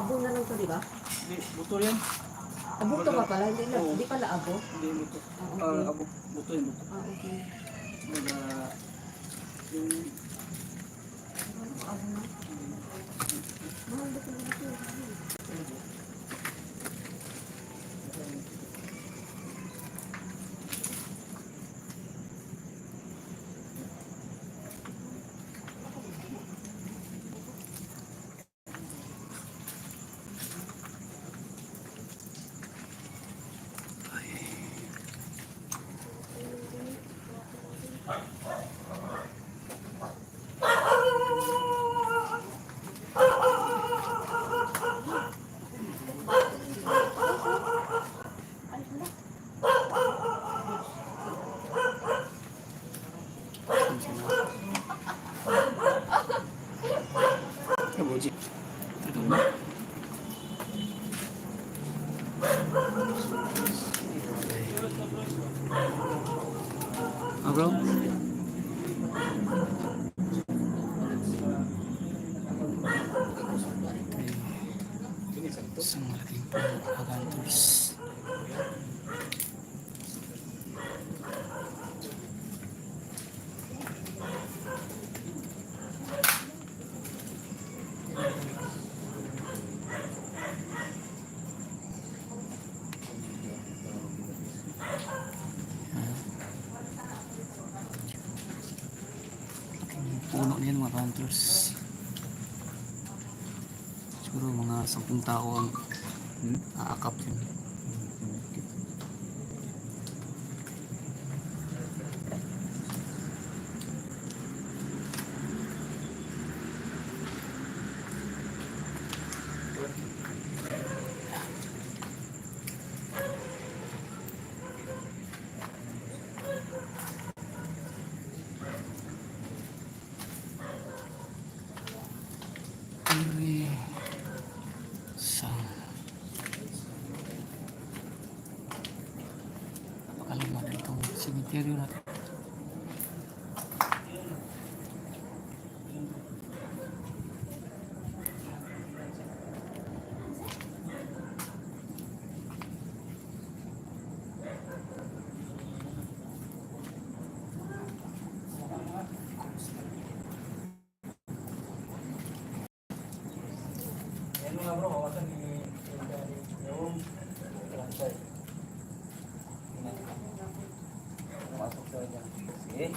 abo na lang to, di ba? Hindi, buto yan. Buto ka pala, hindi na, Oo. hindi pala abo. Hindi, buto. Okay. Abo, buto yan, buto. Okay. Yung... Abo na. Mahal ba talaga ito? Kabuji. Bro? Isang malaking pagkantulis. Puno niyan mga counters. Siguro mga 10 tao ang aakap yun. Napakalima na itong cemetery natin. Bro, kawasan yung transfer. Masuk saja. Sige.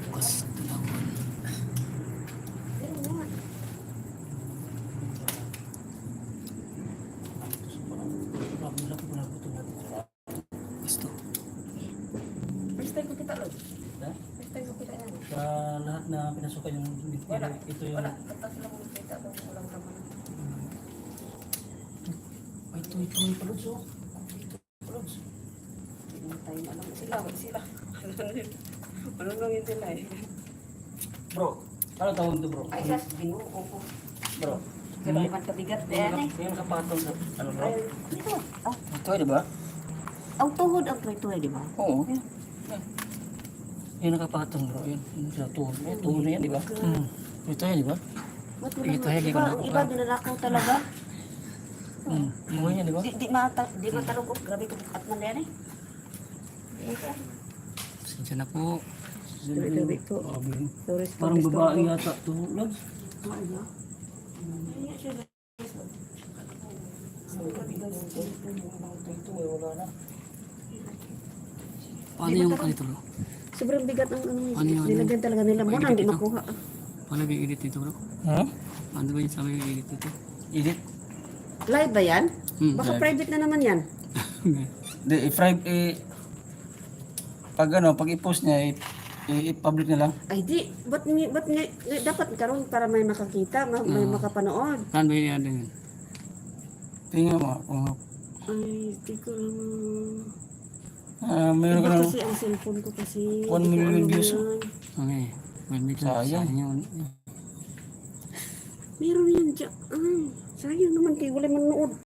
Bukas dalawan. Gusto. First time ko kita, Lord. First time ko kita yan. Sa lahat na pinasukan yung Wala. ito yung... Wala. Katas lang ko kita kung walang naman. Ay, ito yung paluds, oh. Ito yung paluds. Tayo na lang sila. Wala sila. Ano lang yun sila eh. Bro, ano tawag ito, bro? Ay, sas, binuo ko. Bro, Kaya naman kabigat na yan eh. yung kapatong sa... Ano, bro? Ay, dito. Ah, Ito, di ba? ang tuhod ang tuloy-tuloy, di ba? Oo. Yan nakapatong, bro. Yan sa tuhod. Tuhod na yan, di ba? Ito yan, di ba? Ba't mo Ito, naman? hindi ko Iba, na- ang iba dinalakaw talaga. Buhay yan, di ba? Di matalog. Grabe ko at man yan eh. Pasensya na po. Grabe po. Sorry, Parang babae yata ito, Lods. Paano yung kanito, bro? Sobrang bigat ang ano. Ano yun? Nilagyan talaga nila. Mo nang di Dito? makuha. Paano ba yung edit dito, bro? Ha? Paano ba yung sabi yung edit dito? Edit? Live ba yan? Baka live. private na naman yan. Di, pag ano, pag i-post niya, i-public na lang. Ay di, ba't dapat karon para may makakita, may makapanood. Paano ba yung ano yun? Tingnan mo, kung Ay, di ko lang. mayroon ka Iba ng kasi ang cellphone ko kasi. 1 million views. Okay. Well, may Sayang. Meron yan dyan. Ay, sayang naman kayo. Wala manood.